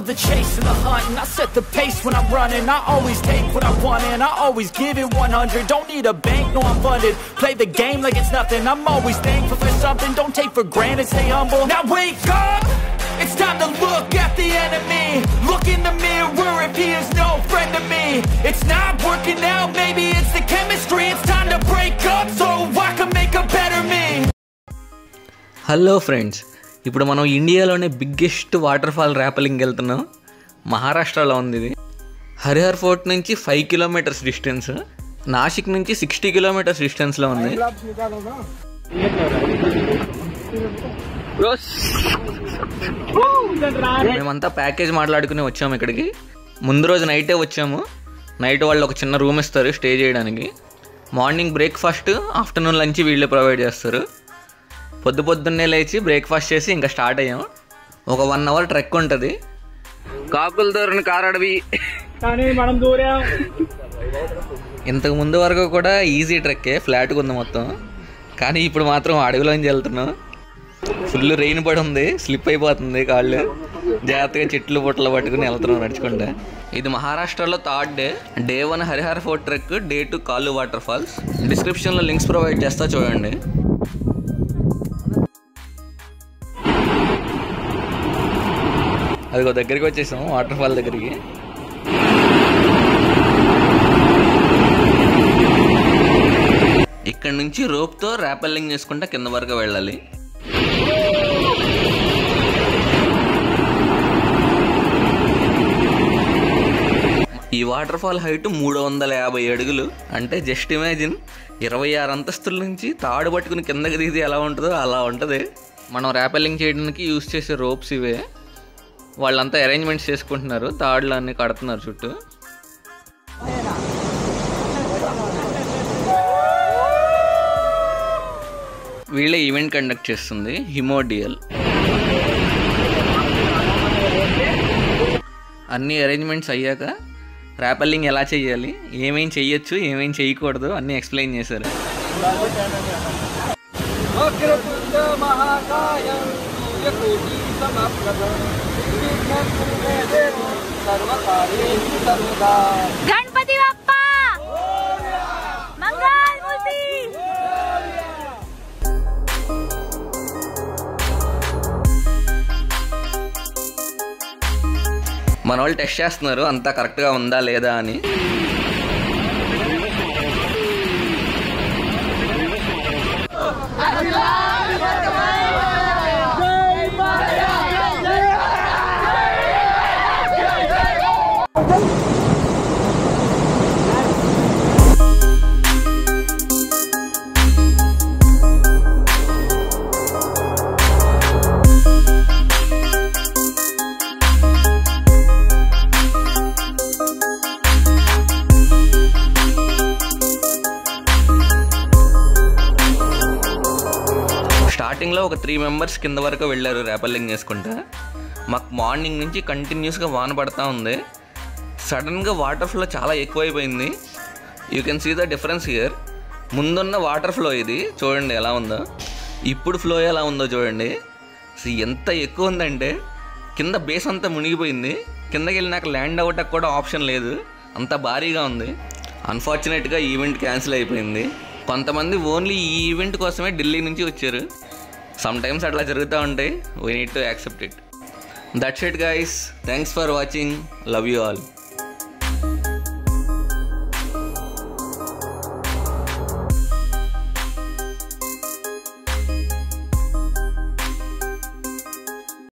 love the chase and the hunt, and I set the pace when I'm running. I always take what I want and I always give it 100. Don't need a bank, no I'm funded. Play the game like it's nothing. I'm always thankful for something. Don't take for granted, stay humble. Now wake up, it's time to look at the enemy. Look in the mirror if he is no friend to me. It's not working out, maybe it's the chemistry. It's time to break up so I can make a better me. Hello friends, ఇప్పుడు మనం ఇండియాలోనే biggest water fall ర్యాపెలింగ్కి వెళ్తున్నాం. మహారాష్ట్రలో ఉంది ఇది. Harihar fort నుంచి 5 kilometres distance, Nashik నుంచి 60 kilometres డిస్టెన్స్లో ఉంది. మేమంతా ప్యాకేజ్ మాట్లాడుకుని వచ్చాము ఇక్కడికి. ముందు రోజు నైటే వచ్చాము. నైట్ వాళ్ళు ఒక చిన్న రూమ్ ఇస్తారు స్టే చేయడానికి. మార్నింగ్ బ్రేక్ఫాస్ట్, ఆఫ్టర్నూన్ లంచ్ వీళ్ళే ప్రొవైడ్ చేస్తారు. పొద్దున్నే లేచి బ్రేక్ఫాస్ట్ చేసి ఇంకా స్టార్ట్ అయ్యాం. ఒక 1 అవర్ ట్రెక్ ఉంటుంది. కాకులు దూరని కారడవి కానీ మనం దూరాం. ఇంతకు ముందు వరకు కూడా ఈజీ ట్రెక్కే, ఫ్లాట్గా ఉంది మొత్తం. కానీ ఇప్పుడు మాత్రం అడవిలోంచి వెళ్తున్నాం. ఫుల్ రెయిన్ పడి ఉంది, స్లిప్ అయిపోతుంది కాళ్ళు. జాగ్రత్తగా చెట్లు బుట్టలు పట్టుకుని వెళ్తున్నాం నడుచుకుంటా. ఇది మహారాష్ట్రలో 3rd day. Day 1 Harihar fort trek, day 2 కాలు వాటర్ ఫాల్స్. డిస్క్రిప్షన్లో లింక్స్ ప్రొవైడ్ చేస్తా చూడండి. అదిగో దగ్గరికి వచ్చేసాం వాటర్ ఫాల్ దగ్గరికి. ఇక్కడ నుంచి రోప్తో ర్యాపెల్లింగ్ చేసుకుంటా కింద వరకు వెళ్ళాలి. ఈ వాటర్ ఫాల్ హైట్ 350 అడుగులు. అంటే జస్ట్ ఇమాజిన్ 26 అంతస్తుల నుంచి తాడు పట్టుకుని కిందకి దిగితే ఎలా ఉంటుందో అలా ఉంటుంది. మనం ర్యాపెల్లింగ్ చేయడానికి యూజ్ చేసే రోప్స్ ఇవే. వాళ్ళంతా అరేంజ్మెంట్స్ చేసుకుంటున్నారు, తాడులు అన్నీ కడుతున్నారు చుట్టూ. వీళ్ళే ఈవెంట్ కండక్ట్ చేస్తుంది, హిమోడియల్. అన్ని అరేంజ్మెంట్స్ అయ్యాక ర్యాపెల్లింగ్ ఎలా చేయాలి, ఏమేం చెయ్యొచ్చు, ఏమేం చేయకూడదు అన్నీ ఎక్స్ప్లెయిన్ చేశారు. गणपति बाप्पा मंगल मूर्ति. మన వాళ్ళు టెస్ట్ చేస్తున్నారు అంతా కరెక్ట్గా ఉందా లేదా అని. స్టార్టింగ్లో ఒక 3 మెంబర్స్ కింద వరకు వెళ్ళారు ర్యాపెల్లింగ్ చేసుకుంటా. మాకు మార్నింగ్ నుంచి కంటిన్యూస్గా వాన పడతా ఉంది. సడన్గా వాటర్ ఫ్లో చాలా ఎక్కువైపోయింది. You can see the difference here. ముందున్న వాటర్ ఫ్లో ఇది చూడండి ఎలా ఉందో, ఇప్పుడు ఫ్లో ఎలా ఉందో చూడండి. ఎంత ఎక్కువ ఉందంటే కింద బేస్ అంతా మునిగిపోయింది. కిందకి వెళ్ళినాక ల్యాండ్ అవ్వటానికి కూడా ఆప్షన్ లేదు, అంత భారీగా ఉంది. అన్ఫార్చునేట్గా ఈవెంట్ క్యాన్సిల్ అయిపోయింది. కొంతమంది ఓన్లీ ఈ ఈవెంట్ కోసమే ఢిల్లీ నుంచి వచ్చారు. సమ్టైమ్స్ అట్లా జరుగుతూ ఉంటాయి. We need to accept it. That's it guys. Thanks for watching. Love you all.